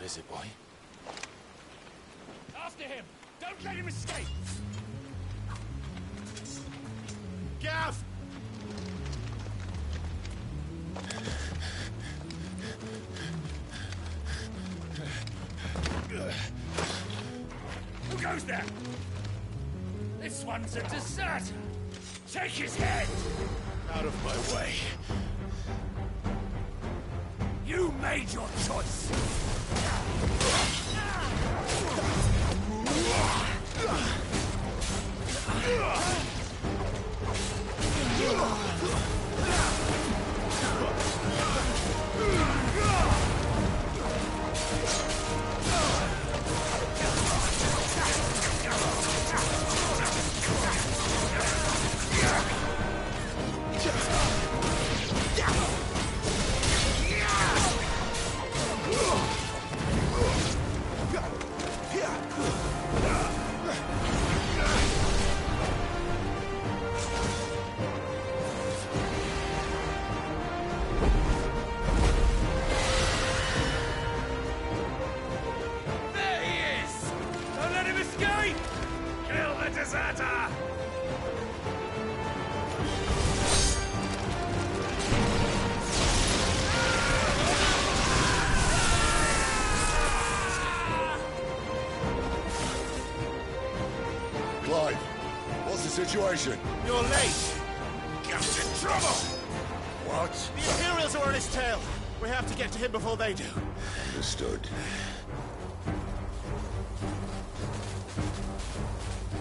What is it, boy? After him! Don't let him escape! Gav! Who goes there? This one's a deserter! Take his head! Out of my way. You made your choice! Situation. You're late! Gav's in trouble! What? The Imperials are on his tail! We have to get to him before they do. Understood.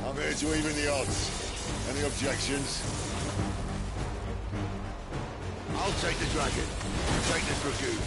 I'm here to even the odds. Any objections? I'll take the dragon. You take this dragoon.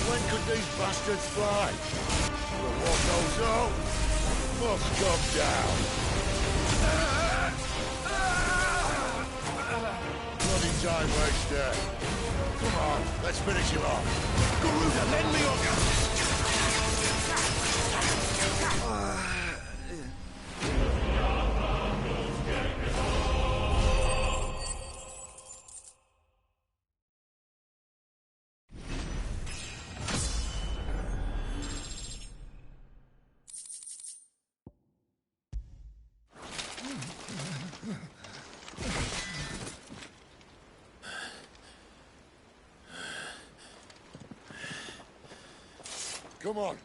When could these bastards fly? The war goes on. Must come down. Bloody time waster. Come on, let's finish him off. Garuda, lend me your gun. Come on.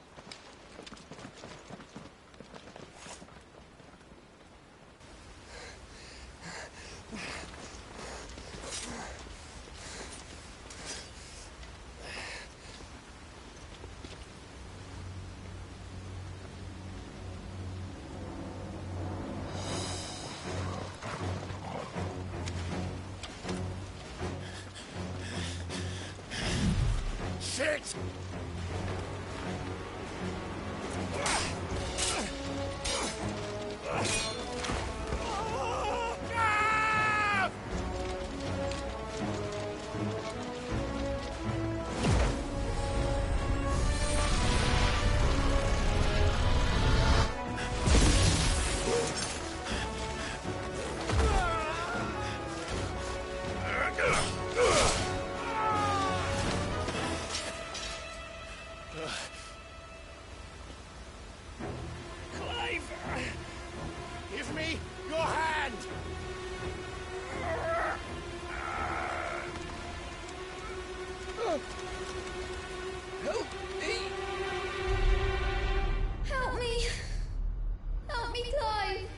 Shit! Give me your hand! Help me! Help me! Help me, Clive!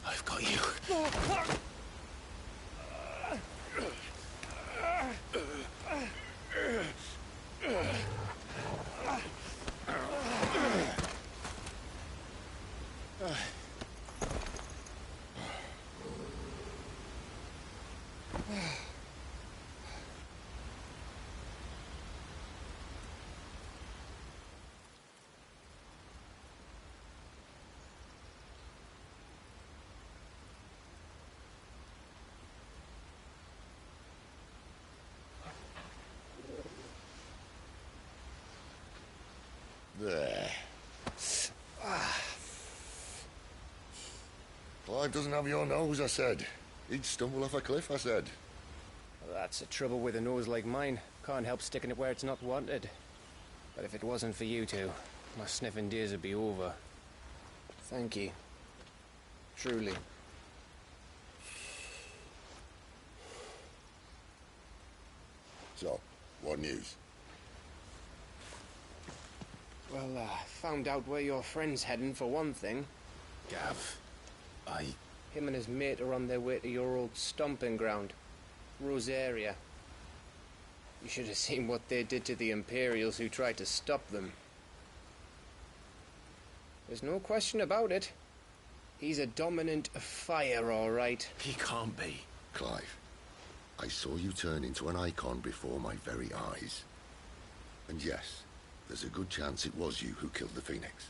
I've got you. There. Clive doesn't have your nose, I said. He'd stumble off a cliff, I said. Well, that's the trouble with a nose like mine. Can't help sticking it where it's not wanted. But if it wasn't for you two, my sniffing days would be over. Thank you. Truly. So, what news? Well, found out where your friend's heading, for one thing. Gav, Him and his mate are on their way to your old stomping ground, Rosaria. You should have seen what they did to the Imperials who tried to stop them. There's no question about it. He's a dominant fire, all right. he can't be. Clive, I saw you turn into an icon before my very eyes. And yes, there's a good chance it was you who killed the Phoenix.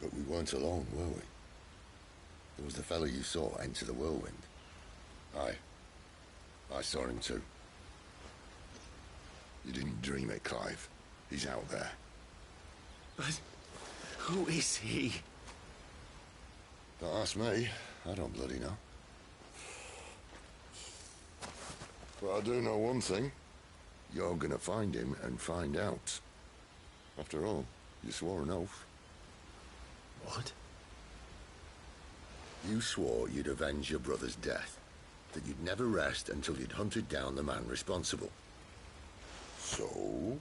But we weren't alone, were we? There was the fellow you saw enter the whirlwind. I saw him too. You didn't dream it, Clive. He's out there. But who is he? Don't ask me. I don't bloody know. But I do know one thing. You're gonna find him and find out. After all, you swore an oath. What? You swore you'd avenge your brother's death. That you'd never rest until you'd hunted down the man responsible. So,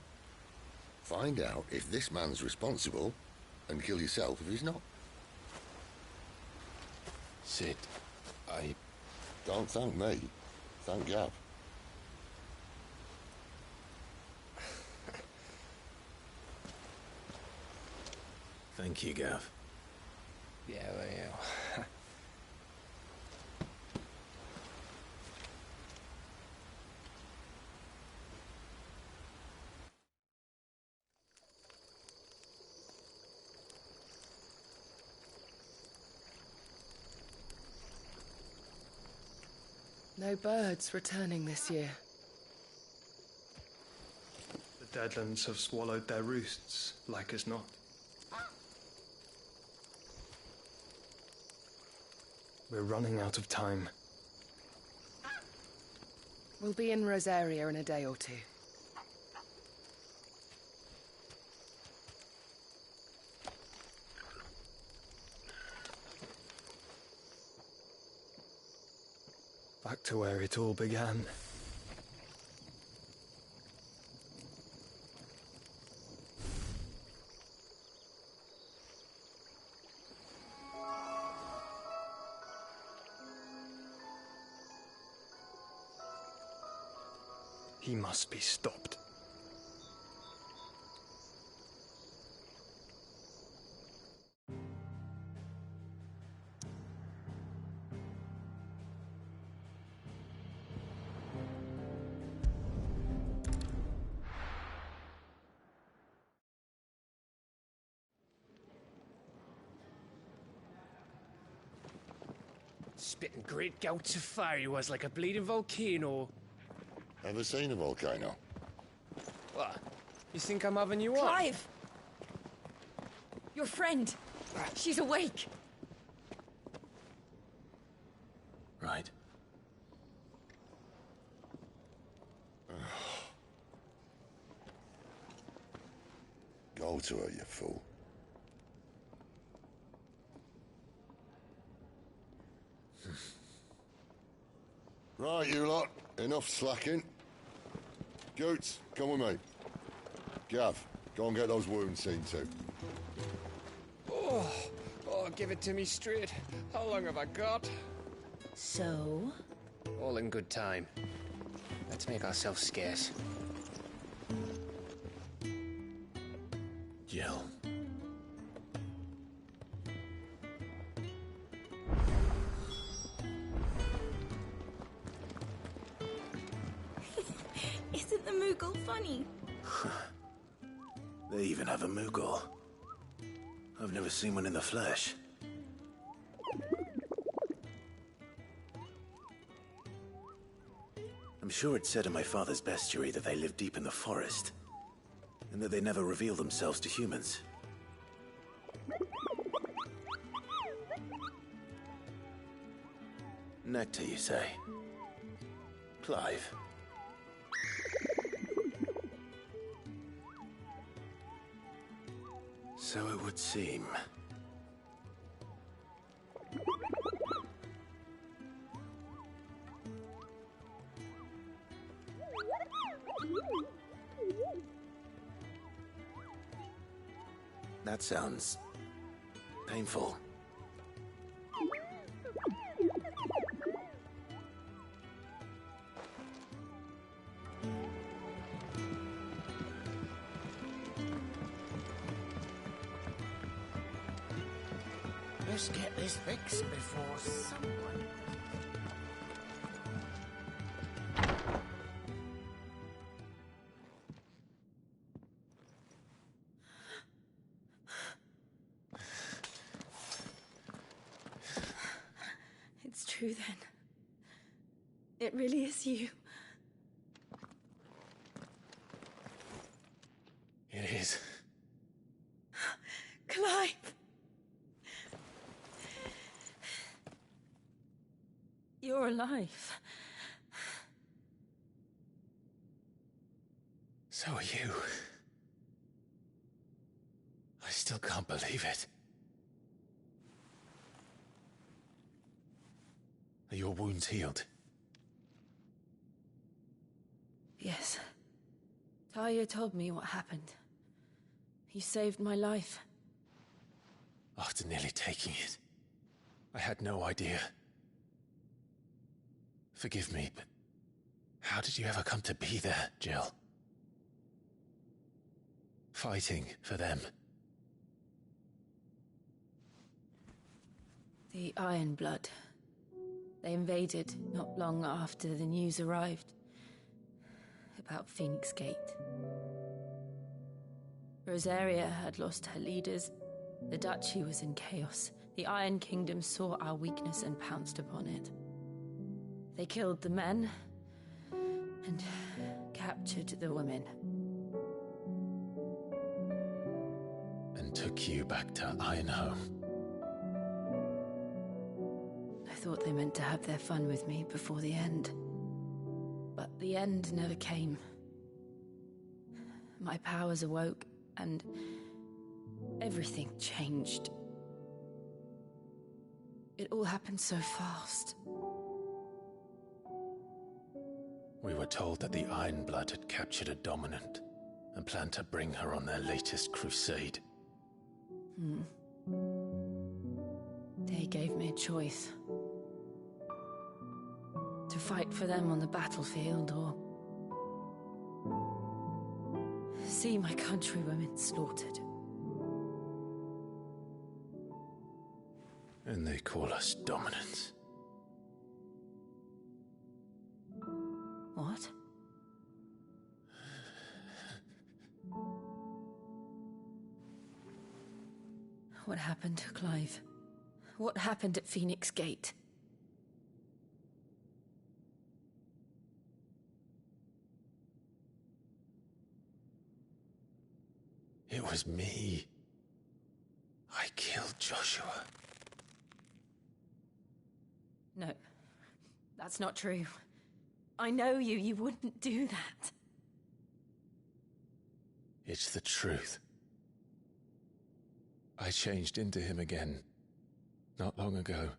find out if this man's responsible and kill yourself if he's not. Sid, Don't thank me. Thank Gav. Thank you, Gav. Yeah, well, yeah. No birds returning this year. The Deadlands have swallowed their roosts, like as not. We're running out of time. We'll be in Rosaria in a day or two. Back to where it all began. He must be stopped. Spitting great gouts of fire he was, like a bleeding volcano. Ever seen a volcano? What? You think I'm having you on? Clive! Your friend. She's awake. Right. Go to her, you fool. Right, you lot. Enough slacking. Goots, come with me. Gav, go and get those wounds seen to. Oh, give it to me straight. How long have I got? So? All in good time. Let's make ourselves scarce. Jill. Isn't the Moogle funny? They even have a Moogle. I've never seen one in the flesh. I'm sure it said in my father's bestiary that they live deep in the forest, and that they never reveal themselves to humans. Nectar, you say? Clive. So it would seem. That sounds painful. Let's get this fixed before someone... It's true then. It really is you. It is. Clive! You're alive. So are you. I still can't believe it. Are your wounds healed? Yes. Talia told me what happened. You saved my life. After nearly taking it, I had no idea. Forgive me, but how did you ever come to be there, Jill? Fighting for them. The Iron Blood. They invaded not long after the news arrived about Phoenix Gate. Rosaria had lost her leaders. The Duchy was in chaos. The Iron Kingdom saw our weakness and pounced upon it. They killed the men and captured the women. And took you back to Ironhome. I thought they meant to have their fun with me before the end. But the end never came. My powers awoke, and everything changed. It all happened so fast. We were told that the Iron Blood had captured a dominant and planned to bring her on their latest crusade. They gave me a choice. To fight for them on the battlefield, or see my countrywomen slaughtered. And they call us dominants. What? What happened, Clive? What happened at Phoenix Gate? It was me. I killed Joshua. No, that's not true. I know you. You wouldn't do that. It's the truth. I changed into him again, not long ago.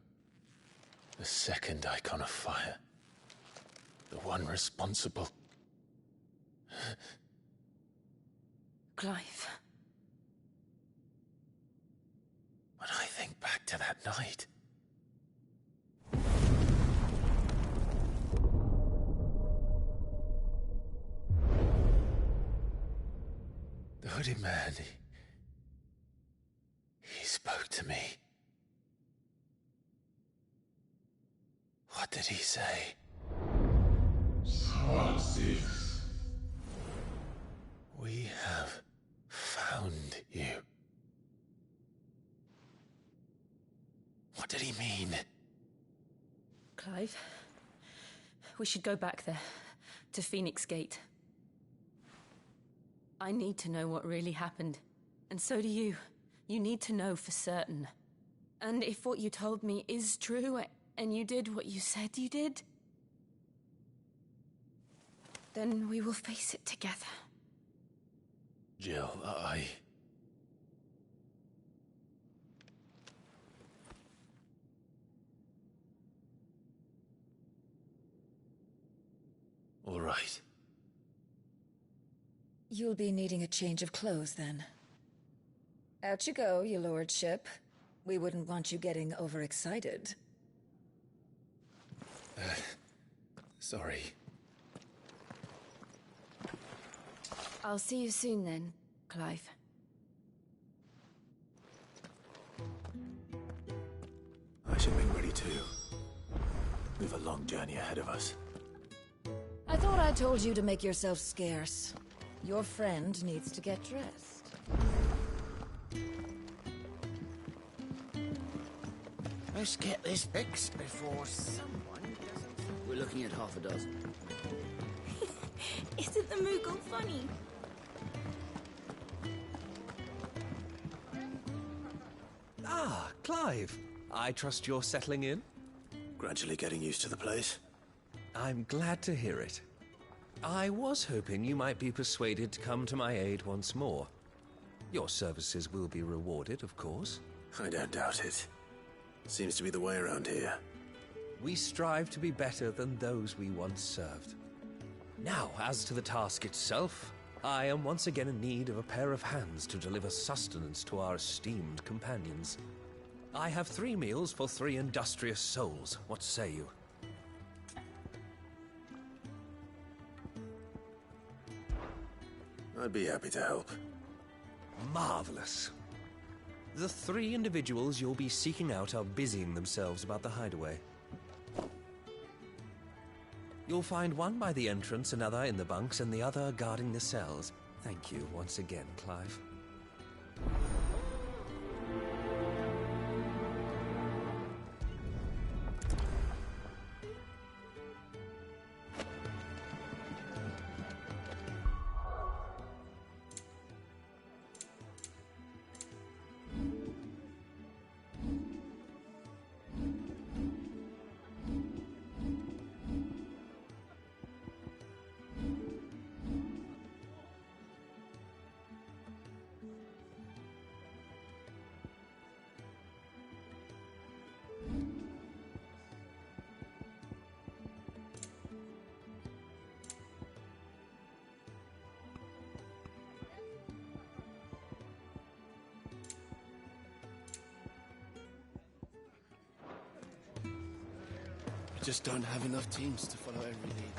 The second icon of fire. The one responsible. Clive. When I think back to that night... The hooded man, he spoke to me. What did he say? Six. We have found you. What did he mean? Clive, we should go back there, to Phoenix Gate. I need to know what really happened, and so do you. You need to know for certain. And if what you told me is true, and you did what you said you did, then we will face it together. Jill, All right. You'll be needing a change of clothes, then. Out you go, your lordship. We wouldn't want you getting overexcited. Sorry. I'll see you soon then, Clive. I should make ready too. We've a long journey ahead of us. I thought I told you to make yourself scarce. Your friend needs to get dressed. Let's get this fixed before someone doesn't... We're looking at half a dozen. Isn't the Moogle funny? Ah, Clive. I trust you're settling in? Gradually getting used to the place. I'm glad to hear it. I was hoping you might be persuaded to come to my aid once more. Your services will be rewarded, of course. I don't doubt it. Seems to be the way around here. We strive to be better than those we once served. Now, as to the task itself, I am once again in need of a pair of hands to deliver sustenance to our esteemed companions. I have 3 meals for 3 industrious souls. What say you? I'd be happy to help. Marvelous. The 3 individuals you'll be seeking out are busying themselves about the hideaway. You'll find one by the entrance, another in the bunks, and the other guarding the cells. Thank you once again, Clive. We just don't have enough teams to follow every lead.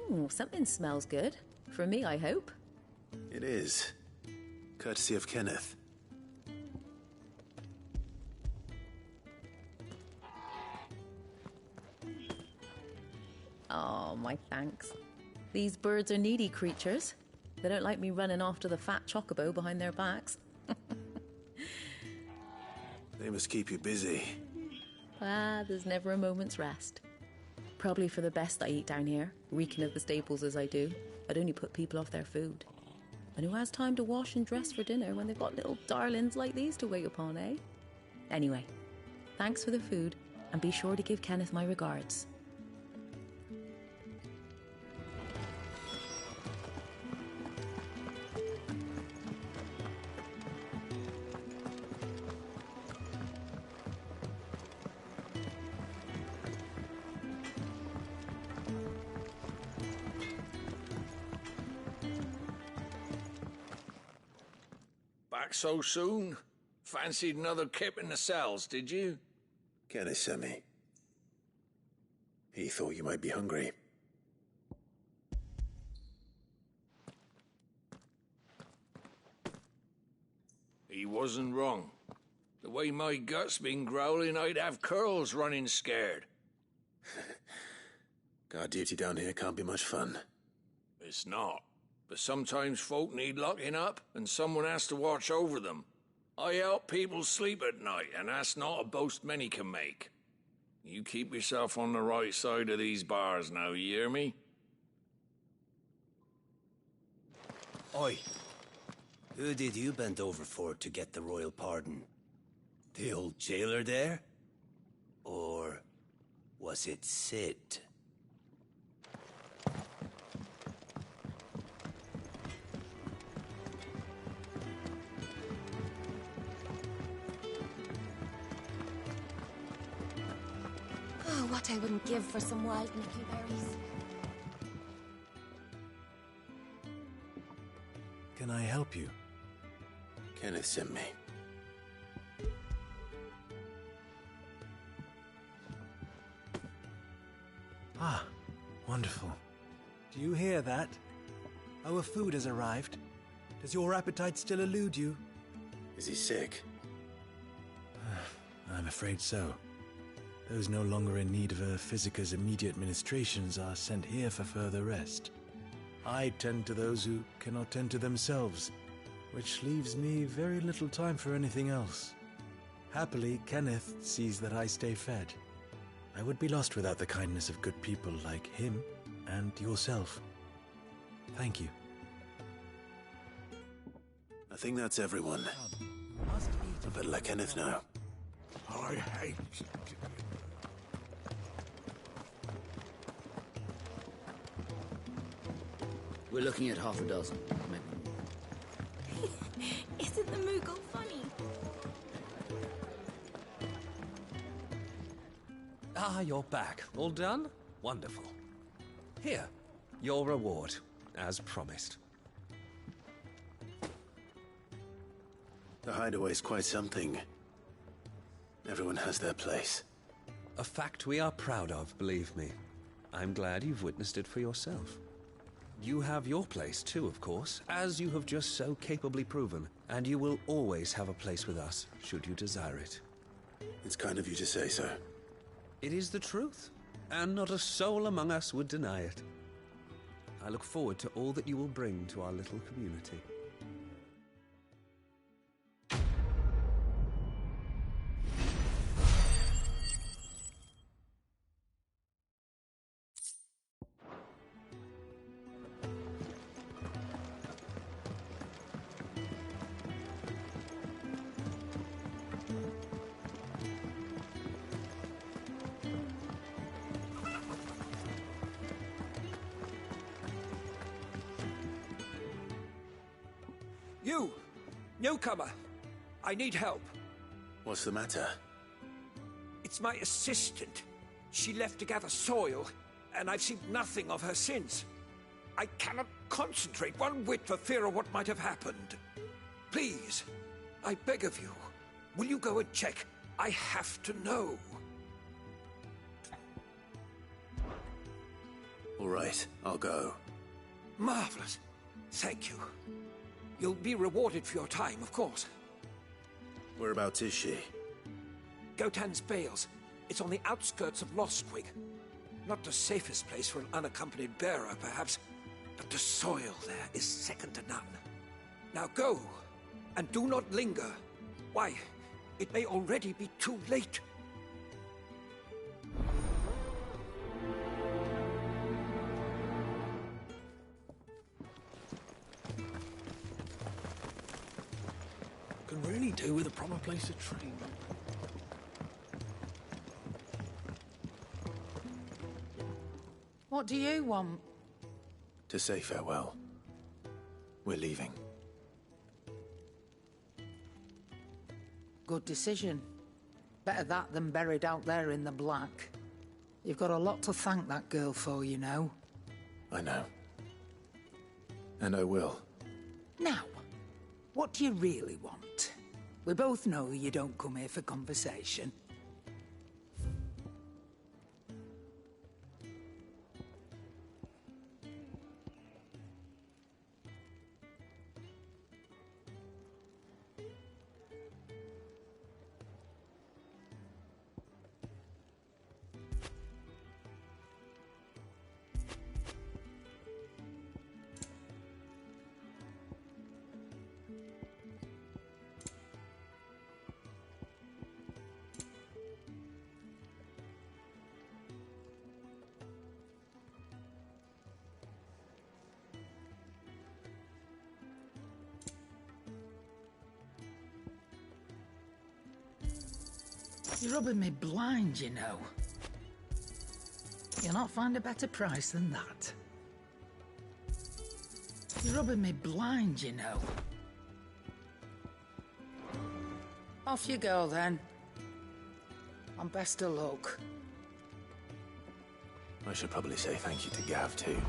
Ooh, something smells good. For me, I hope. It is. Courtesy of Kenneth. Oh, my thanks. These birds are needy creatures. They don't like me running after the fat chocobo behind their backs. They must keep you busy. There's never a moment's rest. Probably for the best I eat down here, reeking of the staples as I do. I'd only put people off their food. And who has time to wash and dress for dinner when they've got little darlings like these to wait upon, eh? Anyway, thanks for the food, and be sure to give Kenneth my regards. Back so soon? Fancied another kip in the cells, did you? Kenneth sent me. He thought you might be hungry. He wasn't wrong. The way my gut's been growling, I'd have curls running scared. Guard duty down here can't be much fun. It's not. But sometimes folk need locking up, and someone has to watch over them. I help people sleep at night, and that's not a boast many can make. You keep yourself on the right side of these bars now, you hear me? Oi. Who did you bend over for to get the royal pardon? The old jailer there? Or was it Sid? Oh, what I wouldn't give for some wild berries. Can I help you? Kenneth sent me. Ah, wonderful. Do you hear that? Our food has arrived. Does your appetite still elude you? Is he sick? I'm afraid so. Those no longer in need of a Physica's immediate ministrations are sent here for further rest. I tend to those who cannot tend to themselves, which leaves me very little time for anything else. Happily, Kenneth sees that I stay fed. I would be lost without the kindness of good people like him and yourself. Thank you. I think that's everyone. I better let Kenneth know. I hate it. We're looking at half a dozen. Isn't the Moogle funny? Ah, you're back. All done? Wonderful. Here, your reward, as promised. The hideaway's quite something. Everyone has their place. A fact we are proud of, believe me. I'm glad you've witnessed it for yourself. You have your place too, of course, as you have just so capably proven, and you will always have a place with us, should you desire it. It's kind of you to say so. It is the truth, and not a soul among us would deny it. I look forward to all that you will bring to our little community. You! Newcomer! I need help. What's the matter? It's my assistant. She left to gather soil, and I've seen nothing of her since. I cannot concentrate one whit for fear of what might have happened. Please, I beg of you, will you go and check? I have to know. All right, I'll go. Marvelous. Thank you. You'll be rewarded for your time, of course. Whereabouts is she? Gotan's Bales. It's on the outskirts of Lostwig. Not the safest place for an unaccompanied bearer, perhaps, but the soil there is second to none. Now go, and do not linger. Why, it may already be too late. Can really do with a proper place to train. What do you want? To say farewell. We're leaving. Good decision. Better that than buried out there in the black. You've got a lot to thank that girl for, you know. I know. And I will. Now, what do you really want? We both know you don't come here for conversation. You're rubbing me blind, you know. You'll not find a better price than that. You're rubbing me blind, you know. Off you go, then. And best of luck. I should probably say thank you to Gav, too.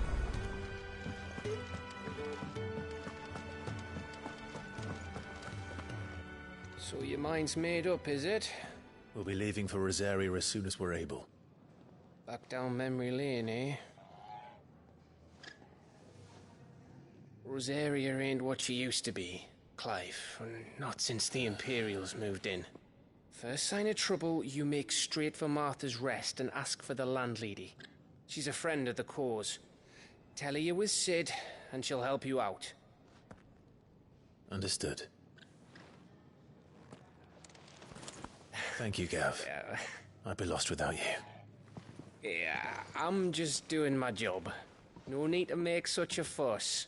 So your mind's made up, is it? We'll be leaving for Rosaria as soon as we're able. Back down memory lane, eh? Rosaria ain't what she used to be, Clive. Not since the Imperials moved in. First sign of trouble, you make straight for Martha's Rest and ask for the landlady. She's a friend of the cause. Tell her you was Sid, and she'll help you out. Understood. Thank you, Gav. Yeah. I'd be lost without you. Yeah, I'm just doing my job. No need to make such a fuss.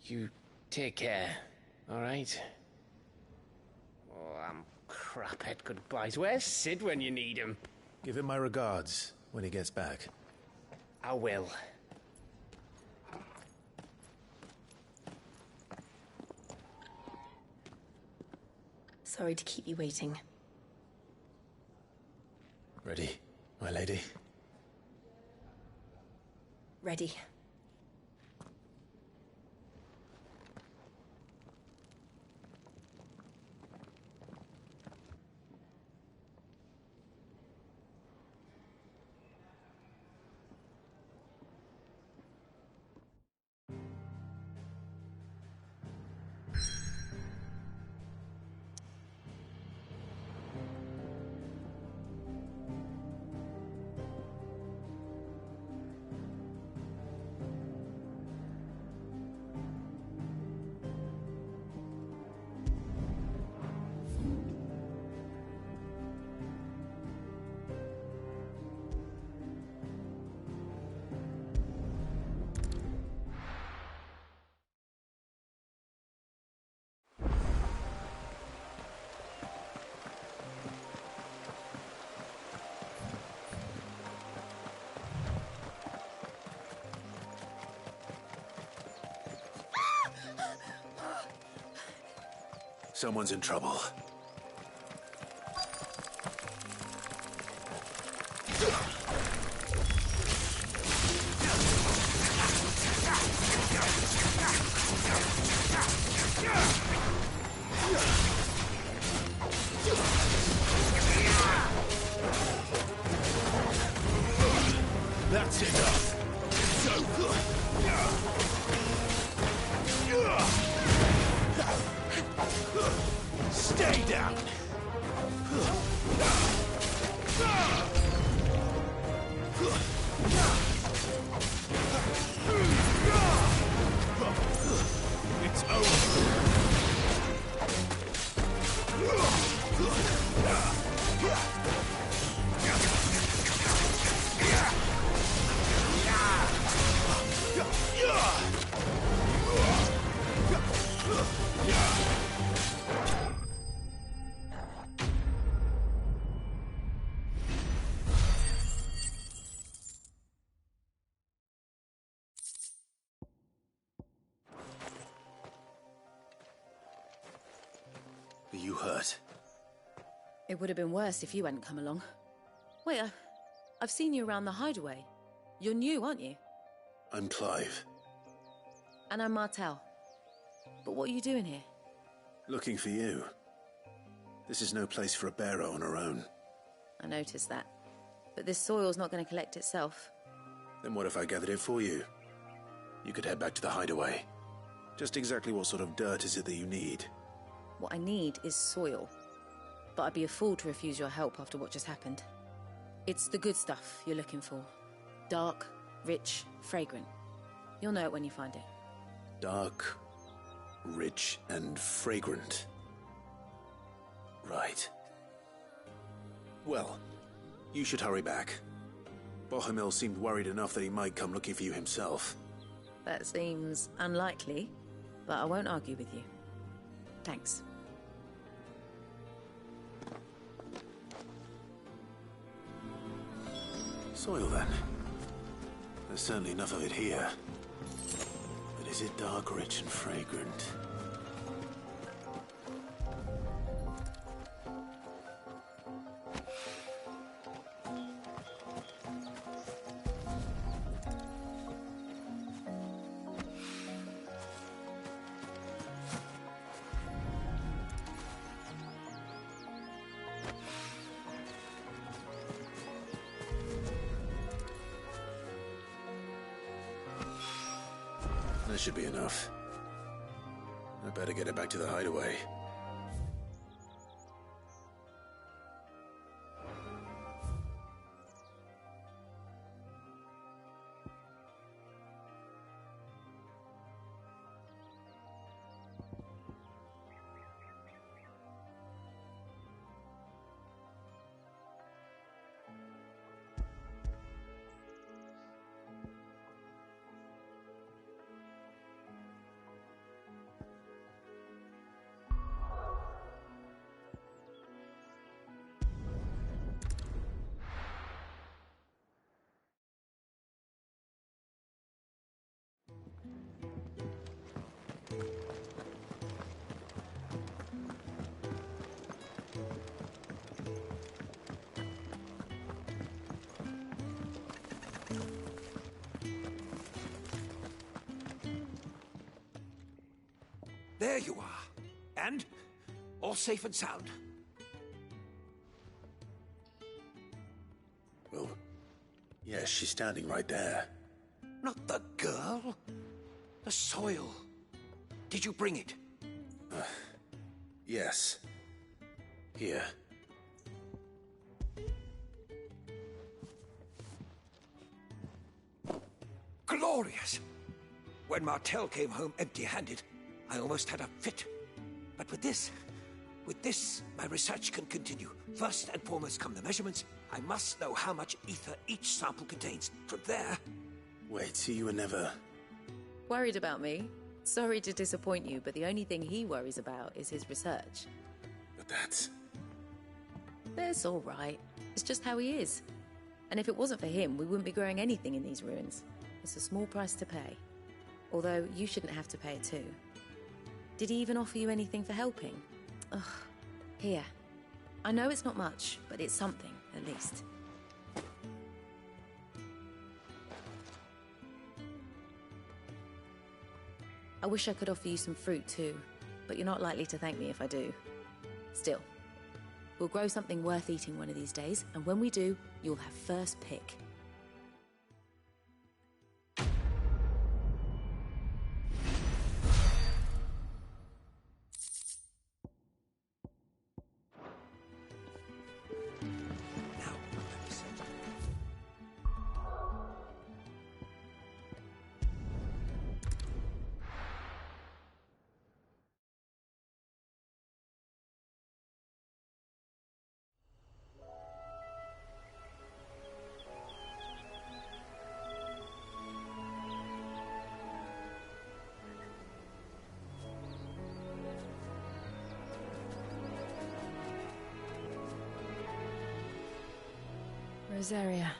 You take care, all right? Oh, I'm crap at goodbyes. Where's Sid when you need him? Give him my regards when he gets back. I will. Sorry to keep you waiting. Ready, my lady? Ready. Someone's in trouble. That's enough. So good. Stay down. It's over. Are you hurt? It would have been worse if you hadn't come along. Wait, I've seen you around the hideaway. You're new, aren't you? I'm Clive. And I'm Martel. But what are you doing here? Looking for you. This is no place for a bearer on her own. I noticed that. But this soil's not going to collect itself. Then what if I gathered it for you? You could head back to the hideaway. Just exactly what sort of dirt is it that you need? What I need is soil. But I'd be a fool to refuse your help after what just happened. It's the good stuff you're looking for. Dark, rich, fragrant. You'll know it when you find it. Dark, rich, and fragrant. Right. Well, you should hurry back. Bohemil seemed worried enough that he might come looking for you himself. That seems unlikely, but I won't argue with you. Thanks. Soil, then. There's certainly enough of it here. But is it dark, rich, and fragrant? That should be enough. I better get it back to the hideaway. There you are. And all safe and sound. Well, yes, she's standing right there. Not the girl. The soil. Did you bring it? Yes. Here. Glorious! When Martel came home empty-handed, I almost had a fit. But with this, my research can continue. First and foremost come the measurements. I must know how much ether each sample contains. From there... Wait, so you were never... Worried about me? Sorry to disappoint you, but the only thing he worries about is his research. But that's... That's all right. It's just how he is. And if it wasn't for him, we wouldn't be growing anything in these ruins. It's a small price to pay. Although, you shouldn't have to pay it too. Did he even offer you anything for helping? Ugh. Here. I know it's not much, but it's something, at least. I wish I could offer you some fruit too, but you're not likely to thank me if I do. Still, we'll grow something worth eating one of these days, and when we do, you'll have first pick. Rosaria.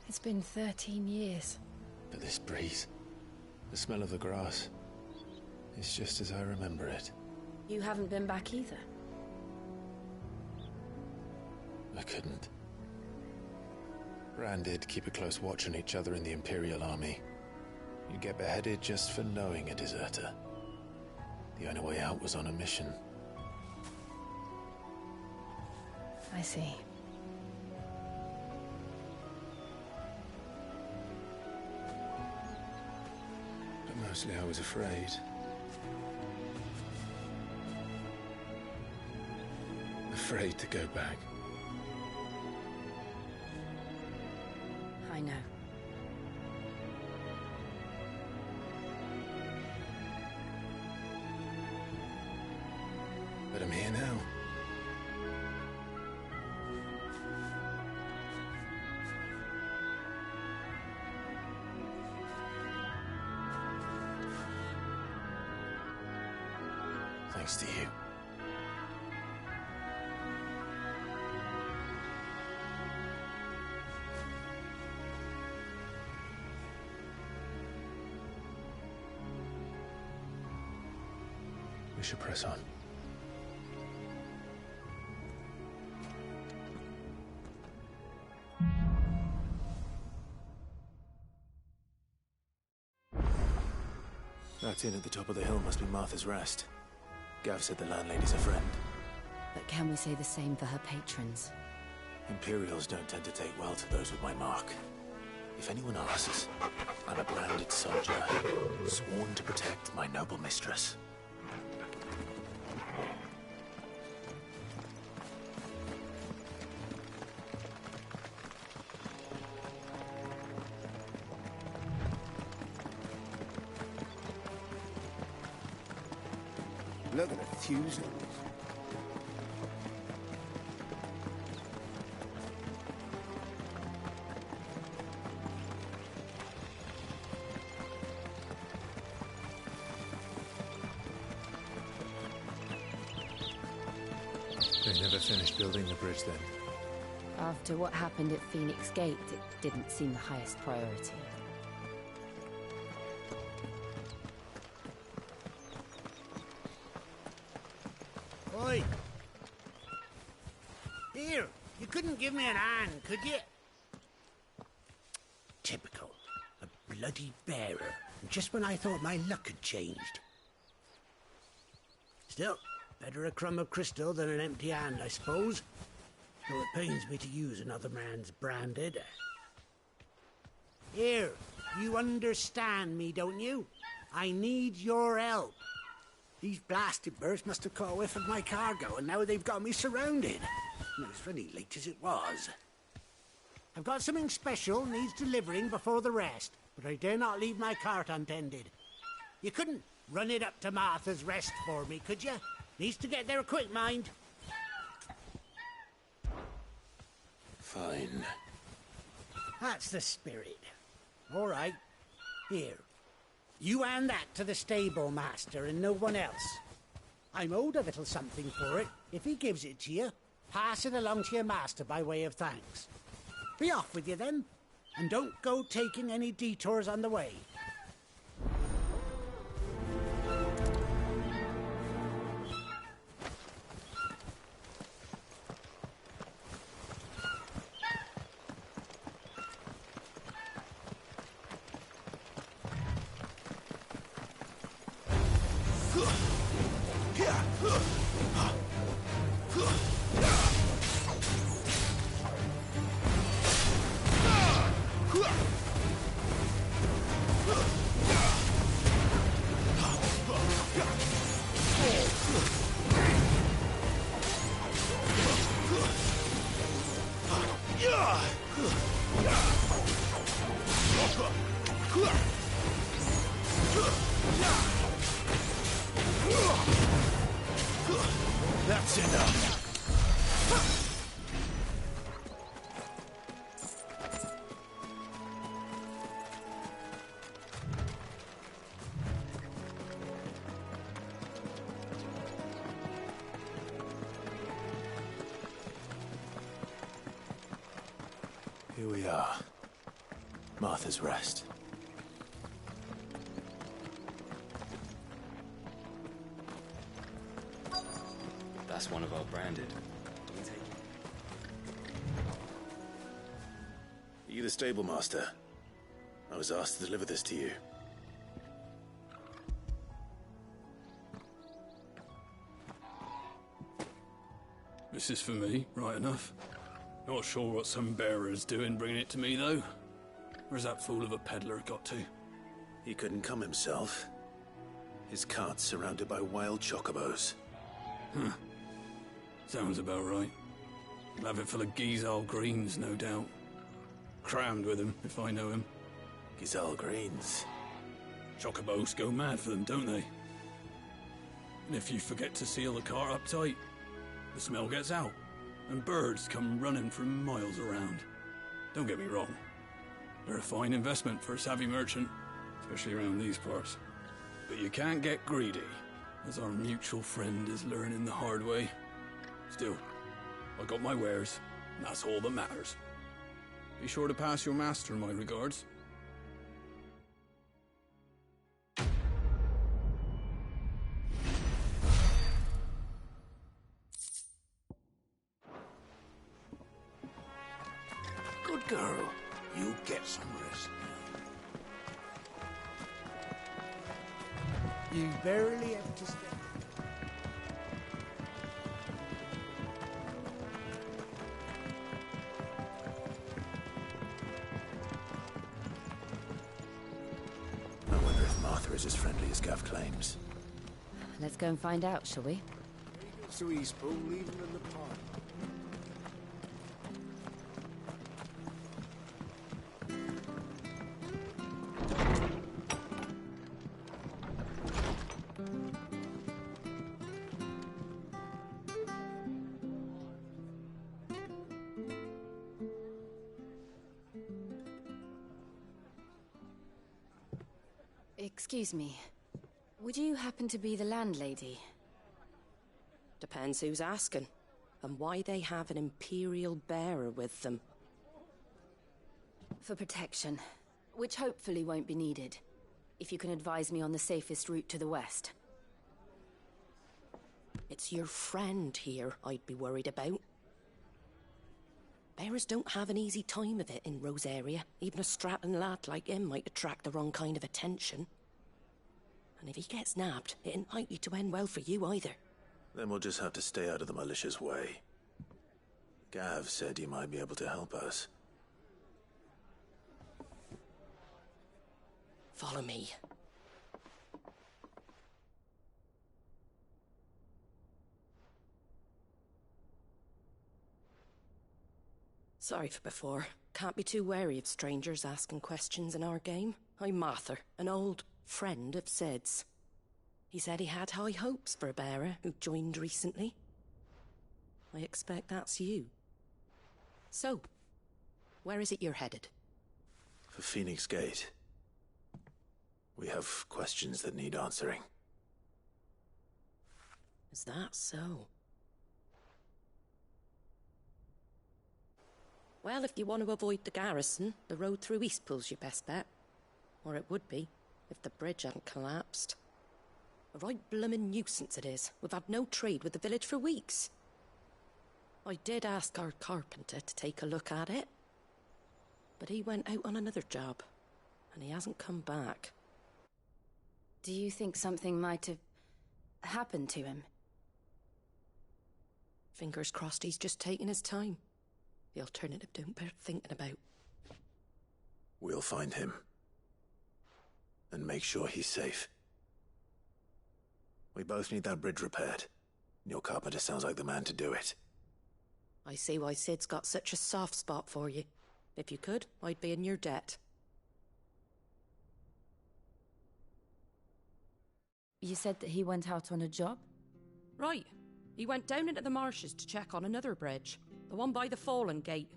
It's been 13 years. But this breeze, the smell of the grass, it's just as I remember it. You haven't been back either. I couldn't. Rand did keep a close watch on each other in the Imperial Army. You get beheaded just for knowing a deserter. The only way out was on a mission. I see. But mostly I was afraid. Afraid to go back. I know. But I'm here now. Thanks to you. We should press on. That inn at the top of the hill must be Martha's Rest. Gav said the landlady's a friend. But can we say the same for her patrons? Imperials don't tend to take well to those with my mark. If anyone asks, I'm a branded soldier, sworn to protect my noble mistress. Look at the fusils. They never finished building the bridge then. After what happened at Phoenix Gate, it didn't seem the highest priority. Oi! Here, you couldn't give me an hand, could you? Typical. A bloody bearer. Just when I thought my luck had changed. Still, better a crumb of crystal than an empty hand, I suppose. Though it pains me to use another man's branded. Here, you understand me, don't you? I need your help. These blasted birds must have caught a whiff of my cargo, and now they've got me surrounded. And it's very late as it was. I've got something special needs delivering before the rest, but I dare not leave my cart untended. You couldn't run it up to Martha's Rest for me, could you? Needs to get there quick, mind. Fine. That's the spirit. All right. Here. You hand that to the stable master and no one else. I'm owed a little something for it. If he gives it to you, pass it along to your master by way of thanks. Be off with you then, and don't go taking any detours on the way. That's enough. Here we are. Martha's Rest. That's one of our branded. Are you the stable master? I was asked to deliver this to you. This is for me, right enough. Not sure what some bearer's doing bringing it to me, though. Where's that fool of a peddler got to? He couldn't come himself. His cart's surrounded by wild chocobos. Huh. Sounds about right. He'll have it full of Gizal greens, no doubt. Crammed with him, if I know him. Gizal greens? Chocobos go mad for them, don't they? And if you forget to seal the cart up tight, the smell gets out, and birds come running from miles around. Don't get me wrong. They're a fine investment for a savvy merchant, especially around these parts. But you can't get greedy, as our mutual friend is learning the hard way. Still, I got my wares, and that's all that matters. Be sure to pass your master my regards. Good girl. You get some rest. You barely have to stay. I wonder if Martha is as friendly as Gav claims. Let's go and find out, shall we? So he's spoon leaving in the pot. Excuse me. Would you happen to be the landlady? Depends who's asking, and why they have an Imperial bearer with them. For protection, which hopefully won't be needed. If you can advise me on the safest route to the west. It's your friend here I'd be worried about. Bearers don't have an easy time of it in Rosaria. Even a strapping lad like him might attract the wrong kind of attention. And if he gets nabbed, it ain't likely to end well for you either. Then we'll just have to stay out of the malicious way. Gav said he might be able to help us. Follow me. Sorry for before. Can't be too wary of strangers asking questions in our game. I'm Martha, an old friend of Sid's. He said he had high hopes for a bearer who joined recently. I expect that's you. So, where is it you're headed? For Phoenix Gate. We have questions that need answering. Is that so? Well, if you want to avoid the garrison, the road through Eastpool's your best bet. Or it would be, if the bridge hadn't collapsed. A right bloomin' nuisance it is. We've had no trade with the village for weeks. I did ask our carpenter to take a look at it. But he went out on another job, and he hasn't come back. Do you think something might have happened to him? Fingers crossed he's just taking his time. The alternative don't bear thinking about. We'll find him. And make sure he's safe. We both need that bridge repaired. Your carpenter sounds like the man to do it. I see why Sid's got such a soft spot for you. If you could, I'd be in your debt. You said that he went out on a job? Right. He went down into the marshes to check on another bridge. The one by the Fallen Gate.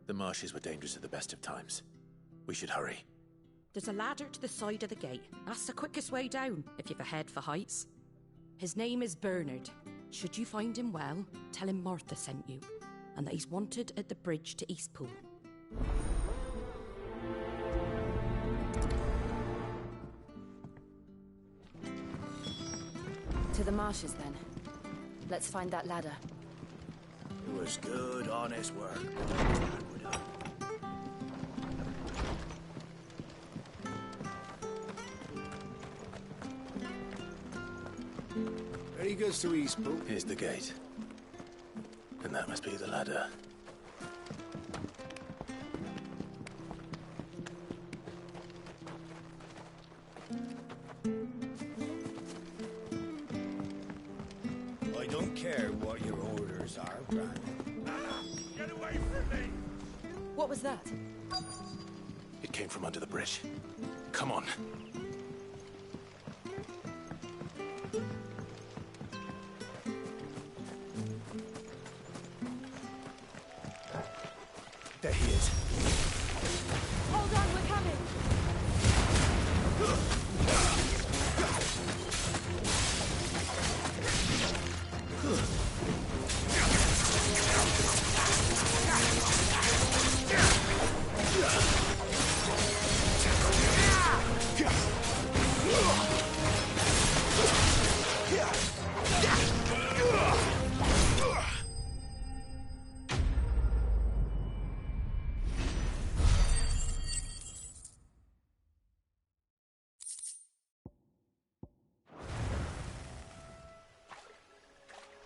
The marshes were dangerous at the best of times. We should hurry. There's a ladder to the side of the gate. That's the quickest way down, if you've a head for heights. His name is Bernard. Should you find him well, tell him Martha sent you, and that he's wanted at the bridge to Eastpool. To the marshes, then. Let's find that ladder. It was good, honest work. He goes to Eastpool. Here's the gate. And that must be the ladder. I don't care what your orders are, Brandon. Get away from me! What was that? It came from under the bridge. Come on. There he is. Hold on, we're coming!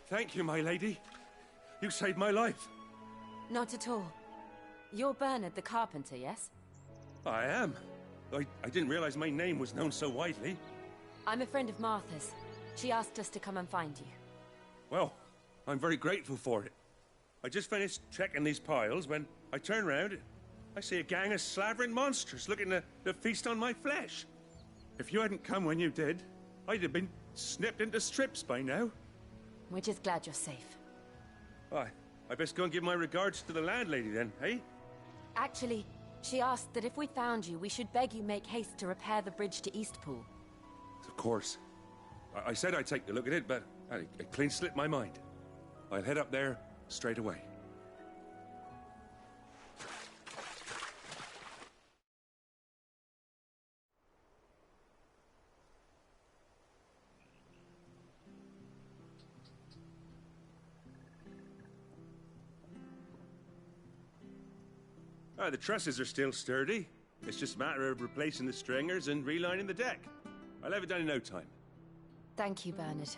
Thank you, my lady. You saved my life. Not at all. You're Bernard the carpenter, yes? I am. I didn't realize my name was known so widely. I'm a friend of Martha's. She asked us to come and find you. Well, I'm very grateful for it. I just finished checking these piles when I turn round. I see a gang of slavering monsters looking to feast on my flesh. If you hadn't come when you did, I'd have been snipped into strips by now. We're just glad you're safe. I best go and give my regards to the landlady then, eh? Actually, she asked that if we found you, we should beg you make haste to repair the bridge to Eastpool. Of course. I said I'd take a look at it, but it clean slipped my mind. I'll head up there straight away. The trusses are still sturdy. It's just a matter of replacing the stringers and relining the deck. I'll have it done in no time. Thank you, Bernard.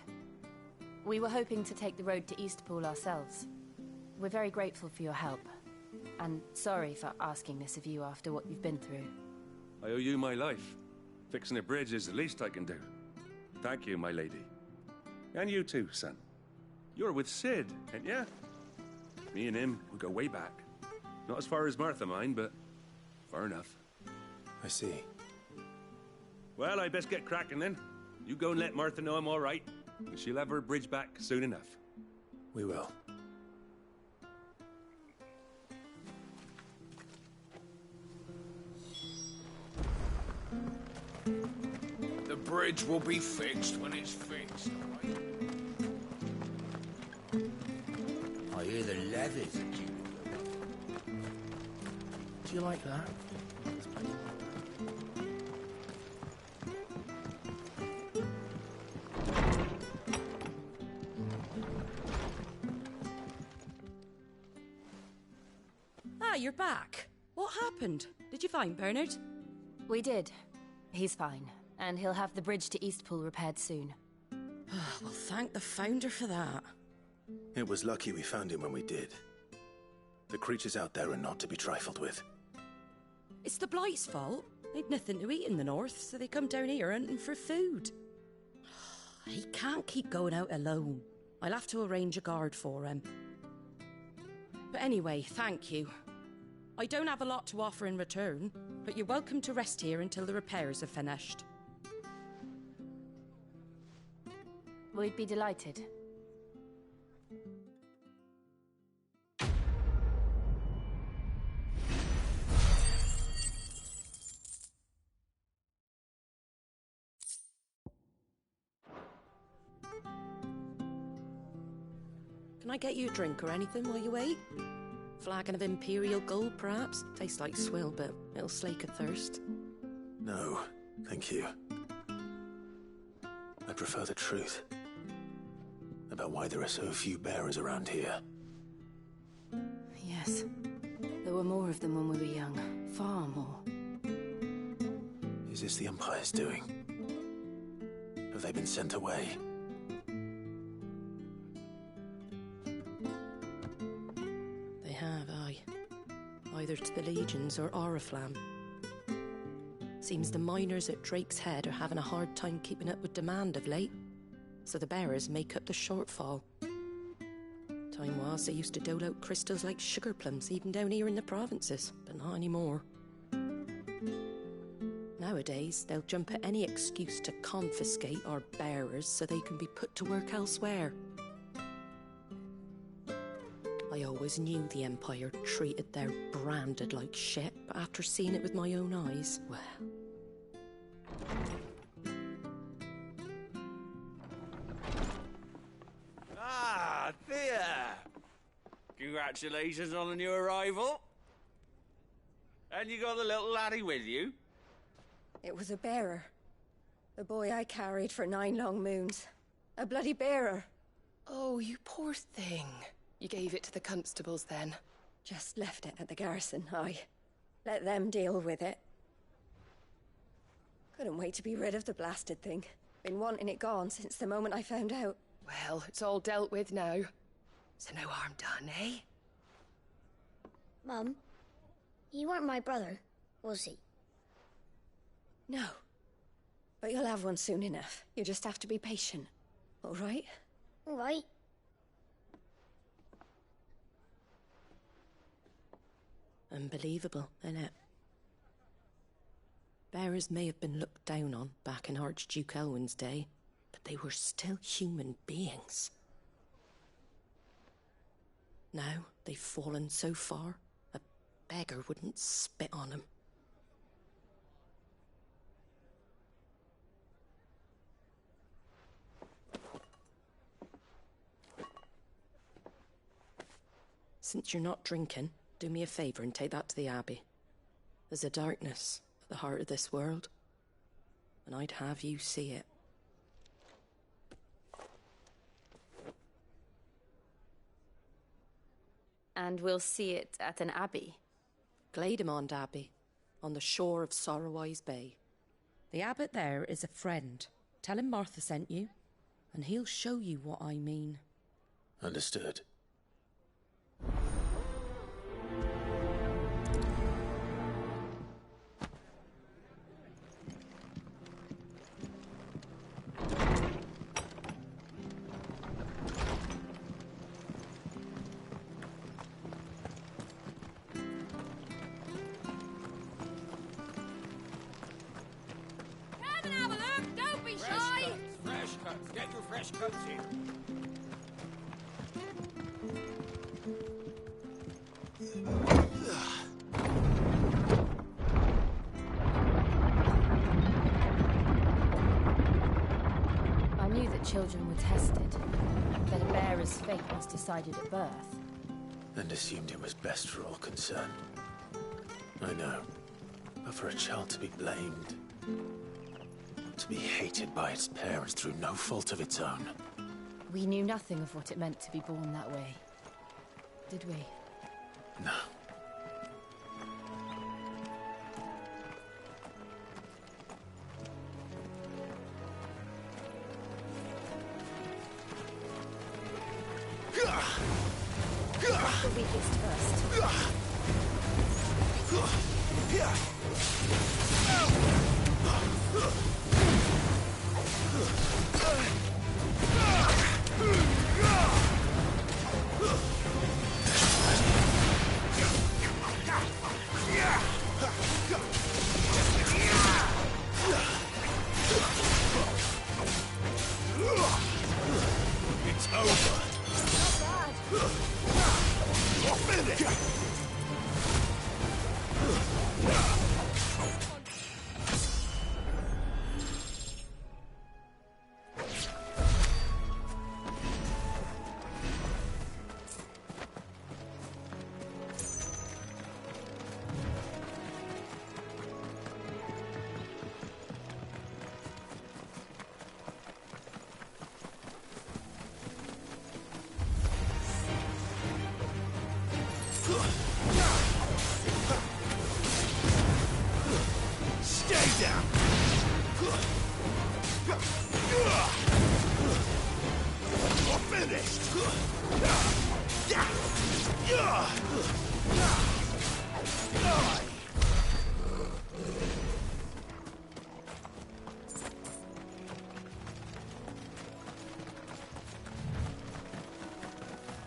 We were hoping to take the road to Eastpool ourselves. We're very grateful for your help. And sorry for asking this of you after what you've been through. I owe you my life. Fixing a bridge is the least I can do. Thank you, my lady. And you too, son. You're with Sid, ain't ya? Me and him, we go way back. Not as far as Martha, mind, but far enough. I see. Well, I best get cracking then. You go and let Martha know I'm all right, and she'll have her bridge back soon enough. We will. The bridge will be fixed when it's fixed, right? I hear the levies are due. Do you like that? Ah, you're back. What happened? Did you find Bernard? We did. He's fine, and he'll have the bridge to Eastpool repaired soon. Well, thank the Founder for that. It was lucky we found him when we did. The creatures out there are not to be trifled with. It's the Blight's fault. They'd nothing to eat in the north, so they come down here hunting for food. He can't keep going out alone. I'll have to arrange a guard for him. But anyway, thank you. I don't have a lot to offer in return, but you're welcome to rest here until the repairs are finished. We'd be delighted. Can I get you a drink or anything while you wait? Flagon of Imperial Gold, perhaps? Tastes like swill, but it'll slake a thirst. No, thank you. I prefer the truth about why there are so few bearers around here. Yes. There were more of them when we were young. Far more. Is this the Empire's doing? Have they been sent away? They have, aye. Either to the Legions or Oriflamme. Seems the miners at Drake's Head are having a hard time keeping up with demand of late, so the bearers make up the shortfall. Time was they used to dole out crystals like sugar plums even down here in the provinces, but not anymore. Nowadays, they'll jump at any excuse to confiscate our bearers so they can be put to work elsewhere. I always knew the Empire treated their branded like shit, but after seeing it with my own eyes, well... Ah, Thea! Congratulations on the new arrival. And you got the little laddie with you? It was a bearer. The boy I carried for 9 long moons. A bloody bearer. Oh, you poor thing. You gave it to the constables then? Just left it at the garrison, aye. Let them deal with it. Couldn't wait to be rid of the blasted thing. Been wanting it gone since the moment I found out. Well, it's all dealt with now. So no harm done, eh? Mum, you weren't my brother, was he? No. But you'll have one soon enough. You just have to be patient. All right? All right. Unbelievable, innit? Bearers may have been looked down on back in Archduke Elwin's day, but they were still human beings. Now they've fallen so far, a beggar wouldn't spit on them. Since you're not drinking, do me a favour and take that to the Abbey. There's a darkness at the heart of this world, and I'd have you see it. And we'll see it at an abbey? Glademond Abbey, on the shore of Sorrowise Bay. The abbot there is a friend. Tell him Martha sent you, and he'll show you what I mean. Understood. Get your fresh cuts here. I knew that children were tested, that a bearer's fate was decided at birth. And assumed it was best for all concerned. I know. But for a child to be blamed, to be hated by its parents through no fault of its own. We knew nothing of what it meant to be born that way, did we? No. The weakest first.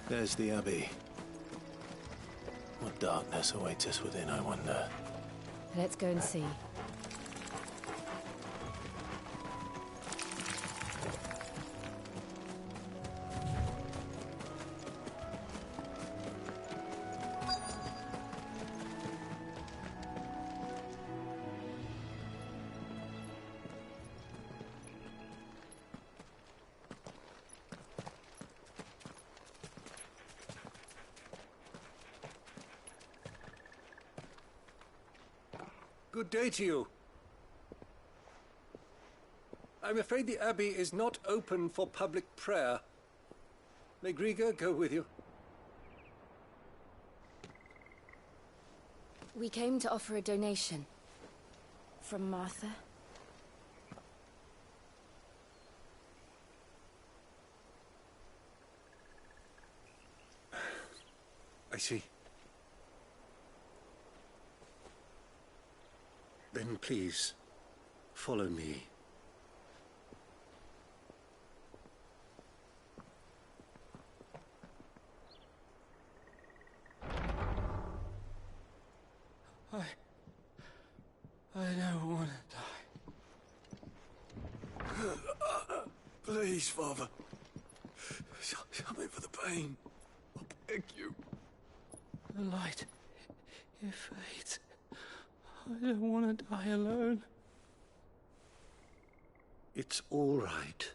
There's the Abbey. What darkness awaits us within, I wonder? Let's go and see. Good day to you. I'm afraid the Abbey is not open for public prayer. May Griga go with you? We came to offer a donation. From Martha. I see. Then please, follow me. I don't want to die. Please, Father. Shut me for the pain. I beg you. The light, it fades. I don't want to die alone. It's all right.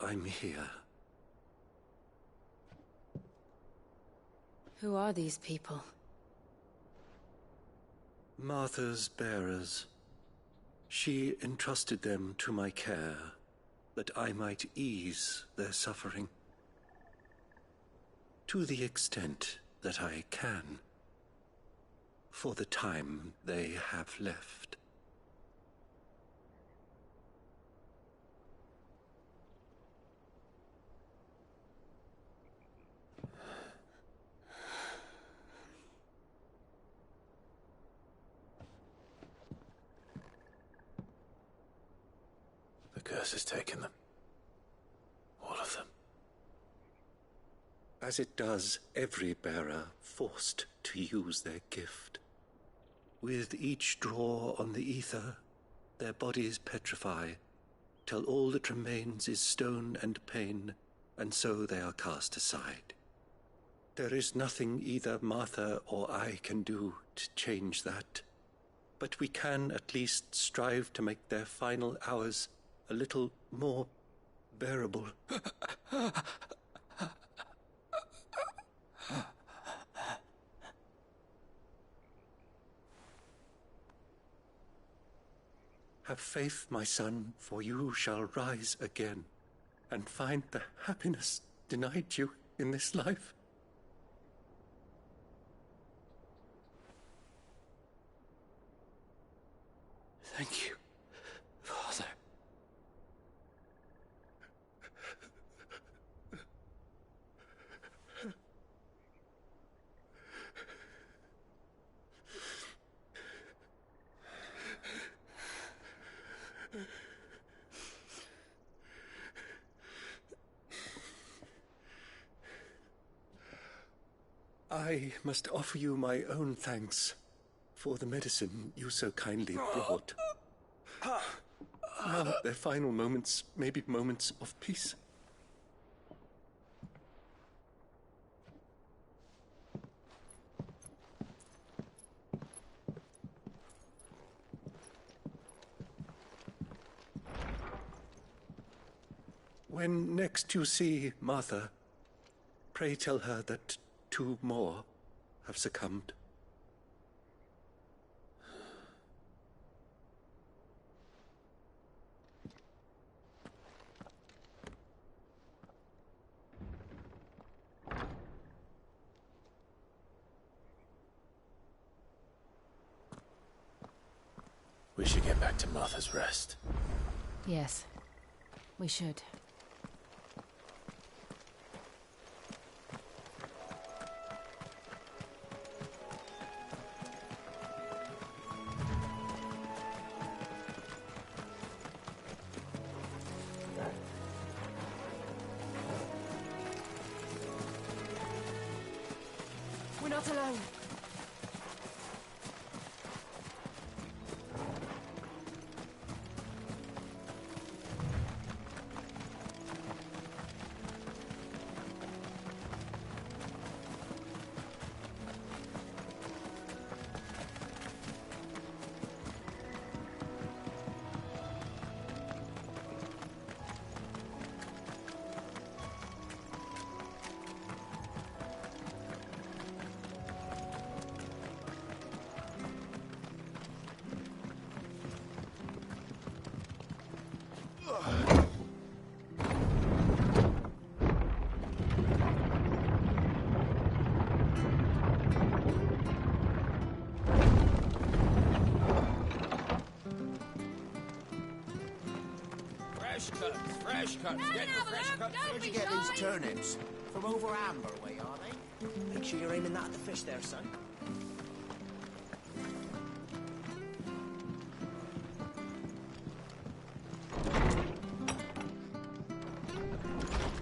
I'm here. Who are these people? Martha's bearers. She entrusted them to my care, that I might ease their suffering. To the extent that I can. For the time they have left. The curse has taken them. All of them. As it does every bearer forced to use their gift. With each draw on the ether, their bodies petrify, till all that remains is stone and pain, and so they are cast aside. There is nothing either Martha or I can do to change that, but we can at least strive to make their final hours a little more bearable. Have faith, my son, for you shall rise again, and find the happiness denied you in this life. Thank you, Father. I must offer you my own thanks for the medicine you so kindly brought. Now their final moments may be moments of peace. When next you see Martha, pray tell her that 2 more have succumbed. We should get back to Martha's Rest. Yes, we should. not alone. Fresh cuts. Get your fresh cuts. Where'd you get these turnips? From over Amber way, are they? Make sure you're aiming that at the fish there, son.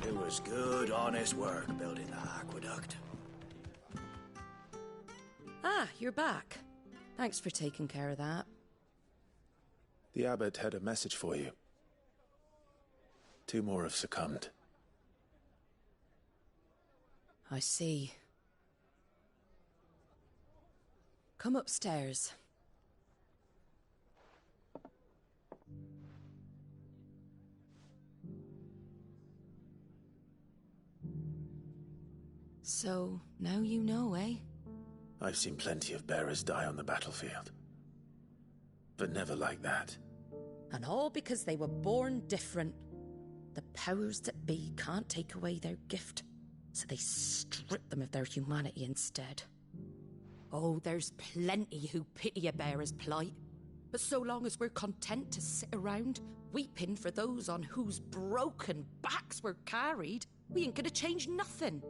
It was good, honest work building the aqueduct. Ah, you're back. Thanks for taking care of that. The abbot had a message for you. 2 more have succumbed. I see. Come upstairs. So, now you know, eh? I've seen plenty of bearers die on the battlefield. But never like that. And all because they were born different. The powers that be can't take away their gift, so they strip them of their humanity instead. Oh, there's plenty who pity a bearer's plight. But so long as we're content to sit around, weeping for those on whose broken backs we're carried, we ain't gonna change nothing.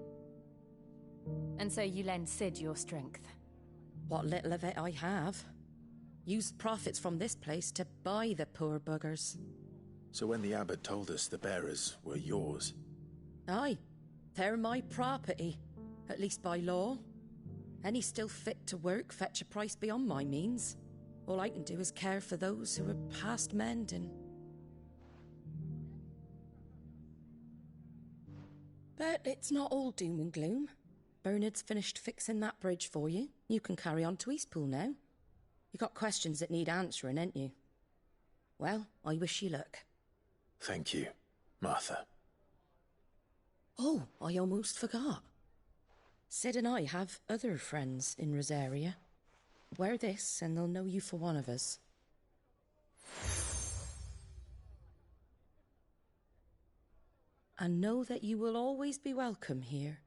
And so you lend Sid your strength? What little of it I have. Use profits from this place to buy the poor buggers. So when the abbot told us the bearers were yours... Aye, they're my property, at least by law. Any still fit to work fetch a price beyond my means. All I can do is care for those who are past mending. But it's not all doom and gloom. Bernard's finished fixing that bridge for you. You can carry on to Eastpool now. You got questions that need answering, ain't you? Well, I wish you luck. Thank you, Martha. Oh, I almost forgot. Sid and I have other friends in Rosaria. Wear this and they'll know you for one of us. And know that you will always be welcome here.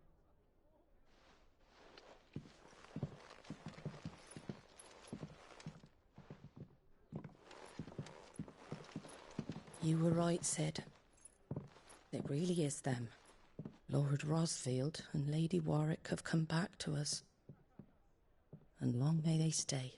You were right, Sid. It really is them. Lord Rosfield and Lady Warwick have come back to us. And long may they stay.